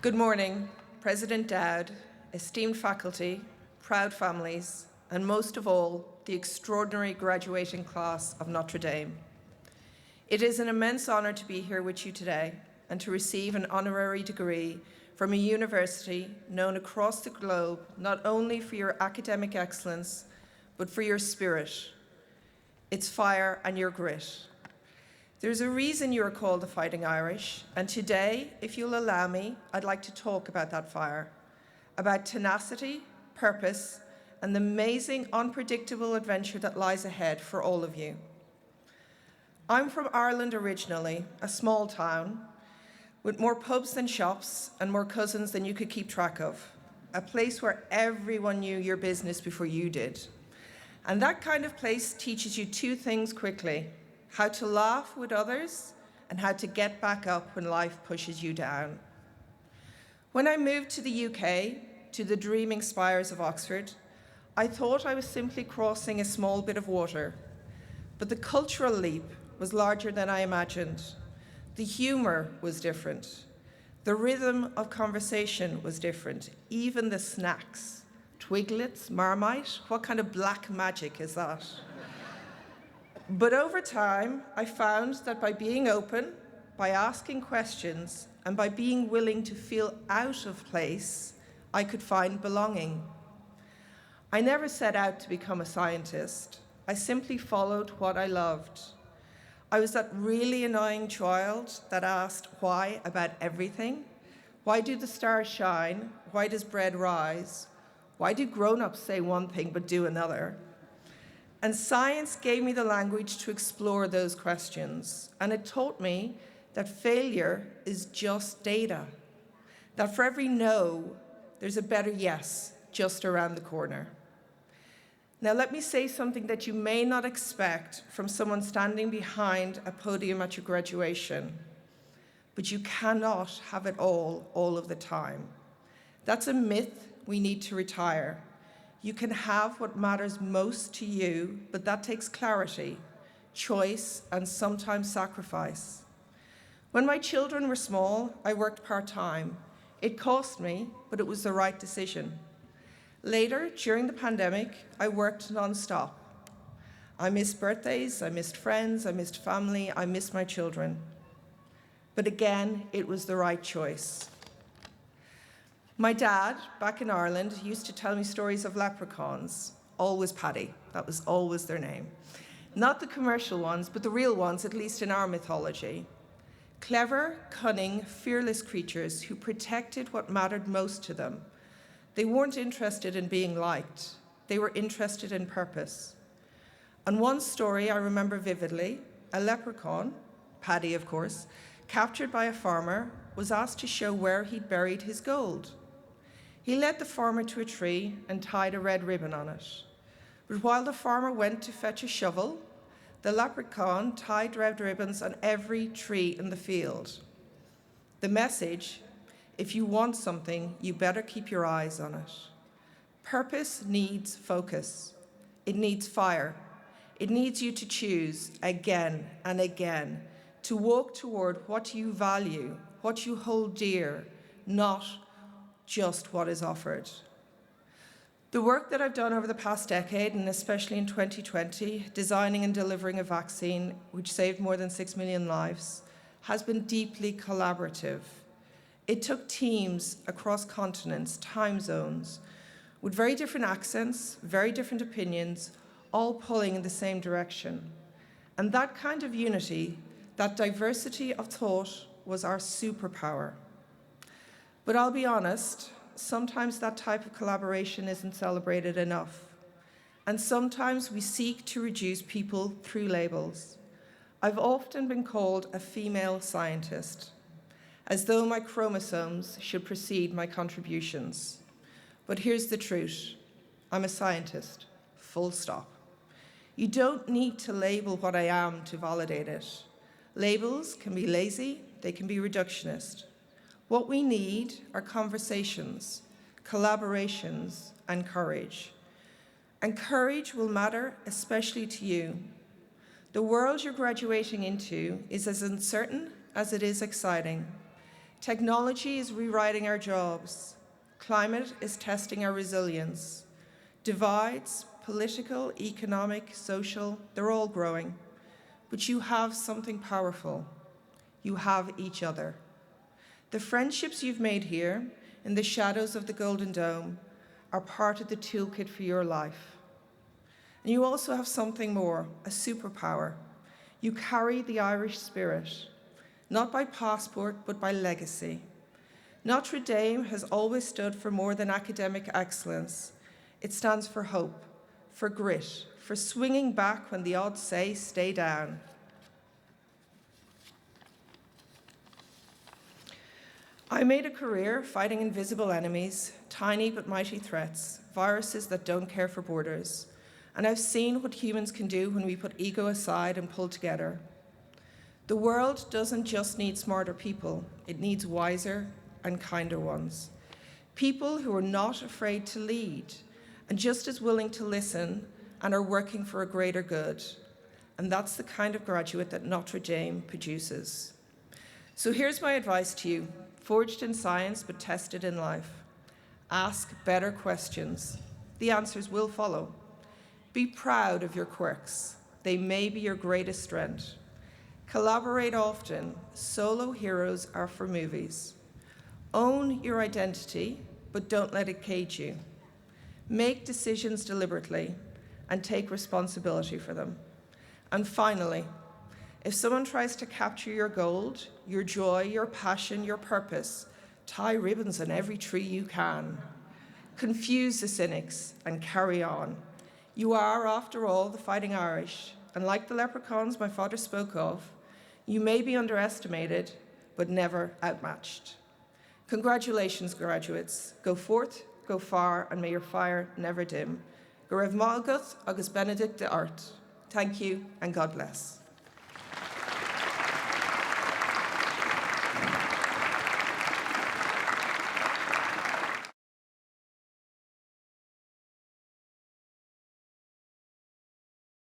Good morning, President Dowd, esteemed faculty, proud families, and most of all, the extraordinary graduating class of Notre Dame. It is an immense honor to be here with you today and to receive an honorary degree from a university known across the globe not only for your academic excellence, but for your spirit, its fire and your grit. There's a reason you are called the Fighting Irish, and today, if you'll allow me, I'd like to talk about that fire, about tenacity, purpose, and the amazing, unpredictable adventure that lies ahead for all of you. I'm from Ireland originally, a small town, with more pubs than shops and more cousins than you could keep track of, a place where everyone knew your business before you did. And that kind of place teaches you two things quickly: how to laugh with others and how to get back up when life pushes you down. When I moved to the UK, to the dreaming spires of Oxford, I thought I was simply crossing a small bit of water. But the cultural leap was larger than I imagined. The humor was different. The rhythm of conversation was different. Even the snacks. Twiglets, Marmite, what kind of black magic is that? But over time, I found that by being open, by asking questions, and by being willing to feel out of place, I could find belonging. I never set out to become a scientist. I simply followed what I loved. I was that really annoying child that asked why about everything. Why do the stars shine? Why does bread rise? Why do grown-ups say one thing but do another? And science gave me the language to explore those questions. And it taught me that failure is just data. That for every no, there's a better yes just around the corner. Now let me say something that you may not expect from someone standing behind a podium at your graduation. But you cannot have it all of the time. That's a myth we need to retire. You can have what matters most to you, but that takes clarity, choice, and sometimes sacrifice. When my children were small, I worked part-time. It cost me, but it was the right decision. Later, during the pandemic, I worked non-stop. I missed birthdays, I missed friends, I missed family, I missed my children. But again, it was the right choice. My dad, back in Ireland, used to tell me stories of leprechauns, always Paddy, that was always their name. Not the commercial ones, but the real ones, at least in our mythology. Clever, cunning, fearless creatures who protected what mattered most to them. They weren't interested in being liked, they were interested in purpose. And one story I remember vividly, a leprechaun, Paddy of course, captured by a farmer, was asked to show where he'd buried his gold. He led the farmer to a tree and tied a red ribbon on it. But while the farmer went to fetch a shovel, the leprechaun tied red ribbons on every tree in the field. The message: if you want something, you better keep your eyes on it. Purpose needs focus. It needs fire. It needs you to choose again and again to walk toward what you value, what you hold dear, not just what is offered. The work that I've done over the past decade, and especially in 2020, designing and delivering a vaccine which saved more than 6 million lives, has been deeply collaborative. It took teams across continents, time zones, with very different accents, very different opinions, all pulling in the same direction. And that kind of unity, that diversity of thought, was our superpower. But I'll be honest, sometimes that type of collaboration isn't celebrated enough. And sometimes we seek to reduce people through labels. I've often been called a female scientist, as though my chromosomes should precede my contributions. But here's the truth. I'm a scientist, full stop. You don't need to label what I am to validate it. Labels can be lazy, they can be reductionist. What we need are conversations, collaborations, and courage. And courage will matter especially to you. The world you're graduating into is as uncertain as it is exciting. Technology is rewriting our jobs. Climate is testing our resilience. Divides, political, economic, social, they're all growing. But you have something powerful. You have each other. The friendships you've made here, in the shadows of the Golden Dome, are part of the toolkit for your life. And you also have something more, a superpower. You carry the Irish spirit, not by passport, but by legacy. Notre Dame has always stood for more than academic excellence. It stands for hope, for grit, for swinging back when the odds say stay down. I made a career fighting invisible enemies, tiny but mighty threats, viruses that don't care for borders. And I've seen what humans can do when we put ego aside and pull together. The world doesn't just need smarter people, it needs wiser and kinder ones. People who are not afraid to lead and just as willing to listen and are working for a greater good. And that's the kind of graduate that Notre Dame produces. So here's my advice to you, forged in science but tested in life. Ask better questions. The answers will follow. Be proud of your quirks. They may be your greatest strength. Collaborate often. Solo heroes are for movies. Own your identity, but don't let it cage you. Make decisions deliberately and take responsibility for them. And finally, if someone tries to capture your gold, your joy, your passion, your purpose, tie ribbons on every tree you can. Confuse the cynics and carry on. You are, after all, the Fighting Irish, and like the leprechauns my father spoke of, you may be underestimated, but never outmatched. Congratulations, graduates. Go forth, go far, and may your fire never dim. Go raibh maith agat agus benedict de art. Thank you, and God bless.